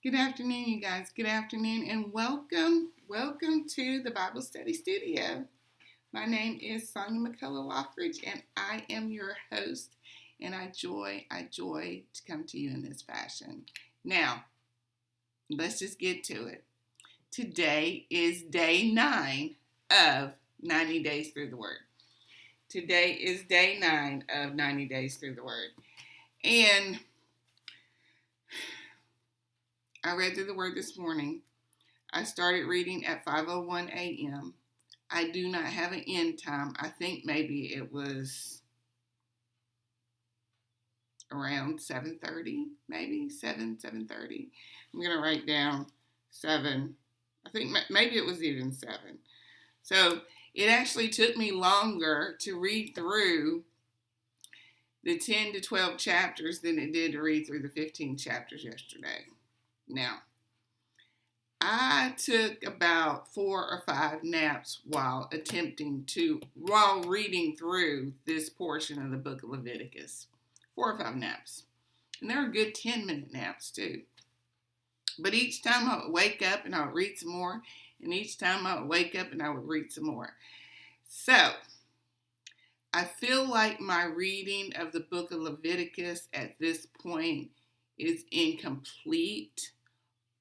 Good afternoon, you guys. Good afternoon, and welcome to the Bible Study Studio. My name is Sonia McCullough Lockridge, and I am your host. And I joy to come to you in this fashion. Now, let's just get to it. Today is day 9 of 90 Days Through the Word. Today is day 9 of 90 Days Through the Word. And I read through the Word this morning. I started reading at 5:01 a.m. I do not have an end time. I think maybe it was around 7:30, maybe 7:30. I'm going to write down 7. I think maybe it was even 7. So it actually took me longer to read through the 10 to 12 chapters than it did to read through the 15 chapters yesterday. Now, I took about 4 or 5 naps while reading through this portion of the book of Leviticus. 4 or 5 naps. And they were good 10-minute naps too. But each time I would wake up and I would read some more. And each time I would wake up and I would read some more. So, I feel like my reading of the book of Leviticus at this point is incomplete.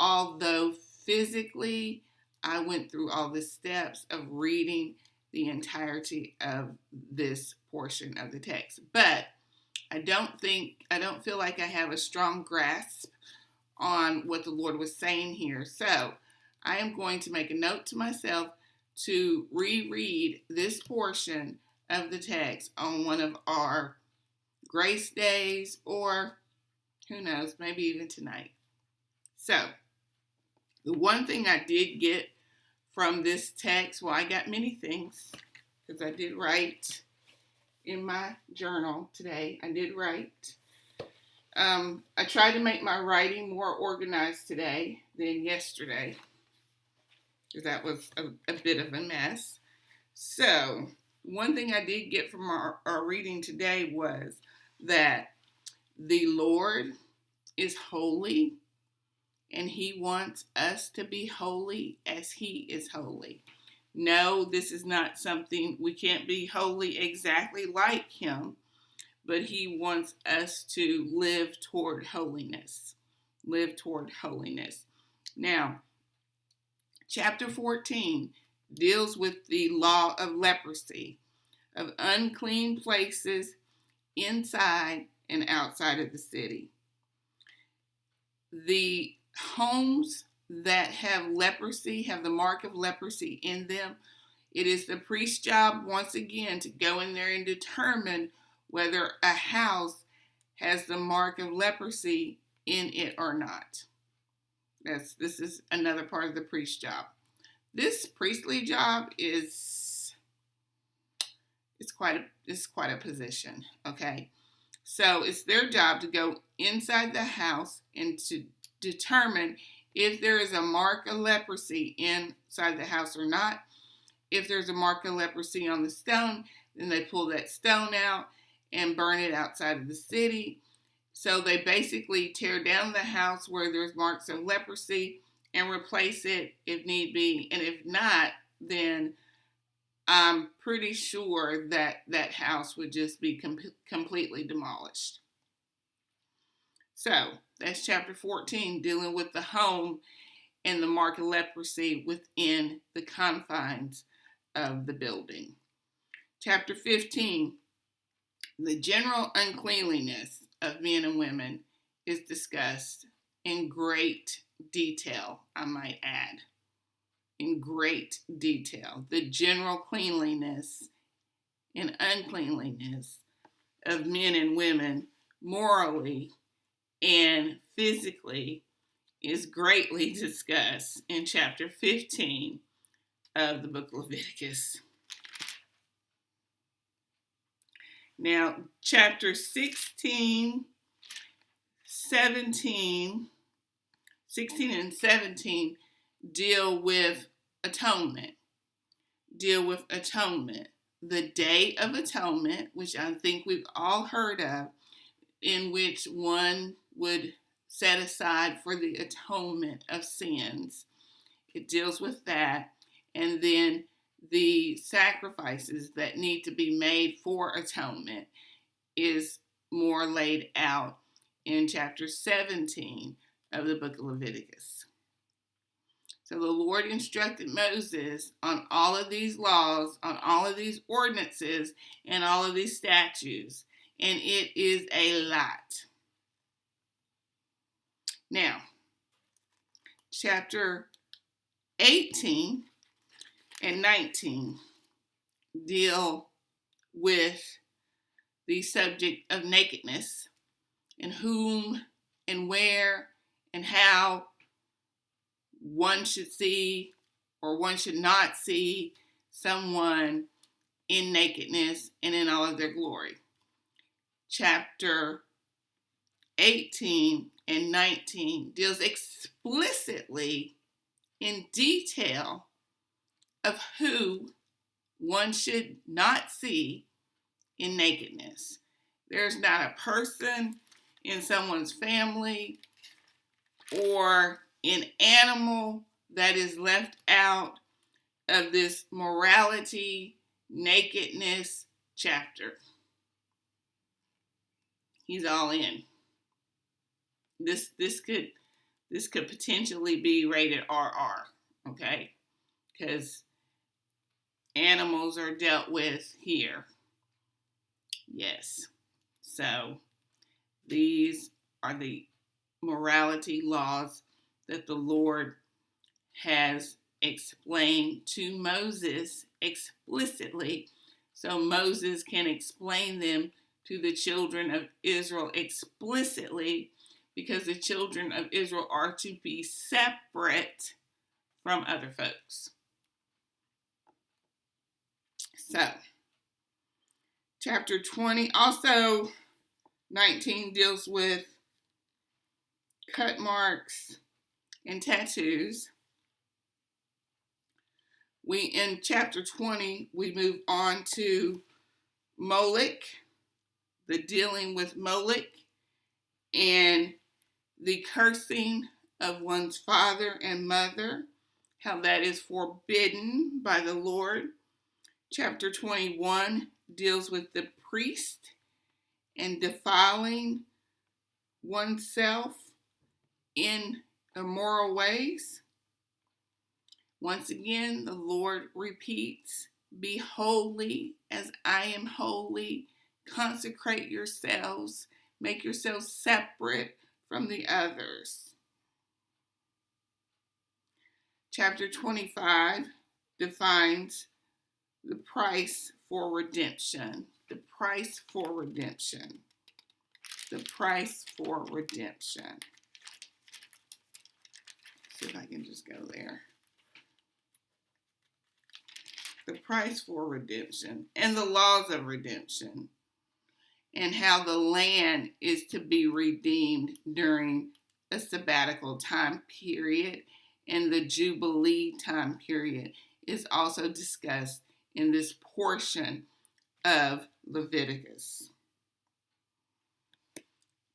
Although physically, I went through all the steps of reading the entirety of this portion of the text. But I don't feel like I have a strong grasp on what the Lord was saying here. So I am going to make a note to myself to reread this portion of the text on one of our grace days, or who knows, maybe even tonight. So, the one thing I did get from this text, well, I got many things, because I did write in my journal today. I did write. I tried to make my writing more organized today than yesterday, because that was a bit of a mess. So, one thing I did get from our reading today was that the Lord is holy, and He wants us to be holy as He is holy. No, this is not something, we can't be holy exactly like Him, but He wants us to live toward holiness. Live toward holiness. Now, chapter 14 deals with the law of leprosy, of unclean places inside and outside of the city. The homes that have leprosy, have the mark of leprosy in them, it is the priest's job once again to go in there and determine whether a house has the mark of leprosy in it or not. This is another part of the priest's job. This priestly job is quite a position, okay? So it's their job to go inside the house and to determine if there is a mark of leprosy inside the house or not. If there's a mark of leprosy on the stone, then they pull that stone out and burn it outside of the city. So they basically tear down the house where there's marks of leprosy and replace it if need be. And if not, then I'm pretty sure that that house would just be completely demolished. So that's chapter 14, dealing with the home and the mark of leprosy within the confines of the building. Chapter 15, the general uncleanliness of men and women is discussed in great detail, I might add. In great detail. The general cleanliness and uncleanliness of men and women morally and physically is greatly discussed in chapter 15 of the book of Leviticus. Now, chapter 16 and 17 deal with atonement. The Day of Atonement, which I think we've all heard of, in which one would set aside for the atonement of sins. It deals with that. And then the sacrifices that need to be made for atonement is more laid out in chapter 17 of the book of Leviticus. So the Lord instructed Moses on all of these laws, on all of these ordinances, and all of these statutes. And it is a lot. Now, chapter 18 and 19 deal with the subject of nakedness and whom and where and how one should see or one should not see someone in nakedness and in all of their glory. Chapter 18 and 19 deals explicitly in detail of who one should not see in nakedness. There's not a person in someone's family or an animal that is left out of this morality, nakedness chapter. He's all in. This could potentially be rated RR, okay? Because animals are dealt with here. Yes. So these are the morality laws that the Lord has explained to Moses explicitly, so Moses can explain them to the children of Israel explicitly, because the children of Israel are to be separate from other folks. So, chapter 20, also 19 deals with cut marks and tattoos. In chapter 20, we move on to Moloch, the dealing with Moloch, and the cursing of one's father and mother, how that is forbidden by the Lord. Chapter 21 deals with the priest and defiling oneself in immoral ways. Once again, the Lord repeats, "Be holy as I am holy. Consecrate yourselves. Make yourselves separate from the others." Chapter 25 defines the price for redemption. The price for redemption. The price for redemption. Let's see if I can just go there. The price for redemption and the laws of redemption, and how the land is to be redeemed during a sabbatical time period, and the Jubilee time period is also discussed in this portion of Leviticus.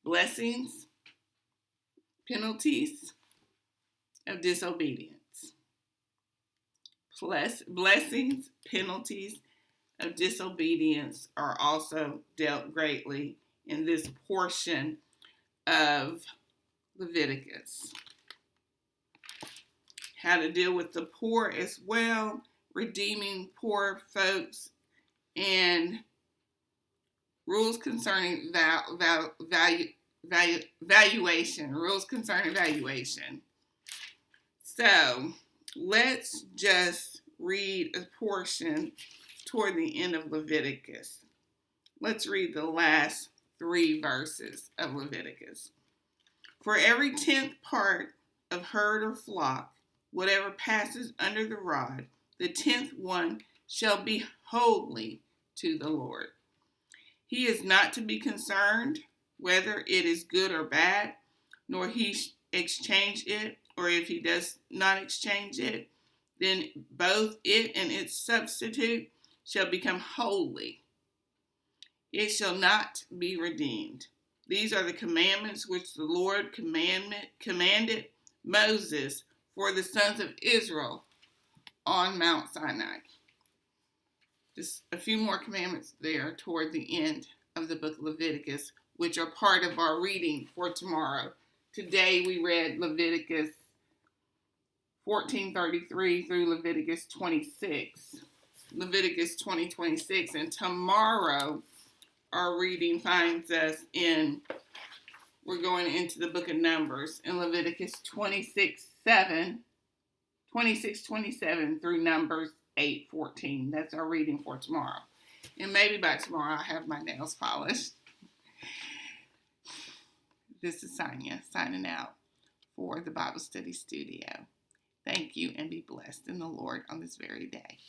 Blessings, penalties of disobedience. Blessings, penalties of disobedience are also dealt greatly in this portion of Leviticus. How to deal with the poor as well, redeeming poor folks, and rules concerning valuation. Rules concerning valuation. So let's just read a portion toward the end of Leviticus. Let's read the last 3 verses of Leviticus. For every 10th part of herd or flock, whatever passes under the rod, the 10th one shall be holy to the Lord. He is not to be concerned whether it is good or bad, nor he exchange it, or if he does not exchange it, then both it and its substitute shall become holy. It shall not be redeemed. These are the commandments which the Lord commanded Moses for the sons of Israel on Mount Sinai. Just a few more commandments there toward the end of the book of Leviticus, which are part of our reading for tomorrow. Today we read Leviticus 14:33 through Leviticus 26. Leviticus 20:26, and tomorrow our reading finds us we're going into the book of Numbers in Leviticus 26:27 through Numbers 8:14. That's our reading for tomorrow. And maybe by tomorrow I'll have my nails polished. This is Sonia signing out for the Bible Study Studio. Thank you and be blessed in the Lord on this very day.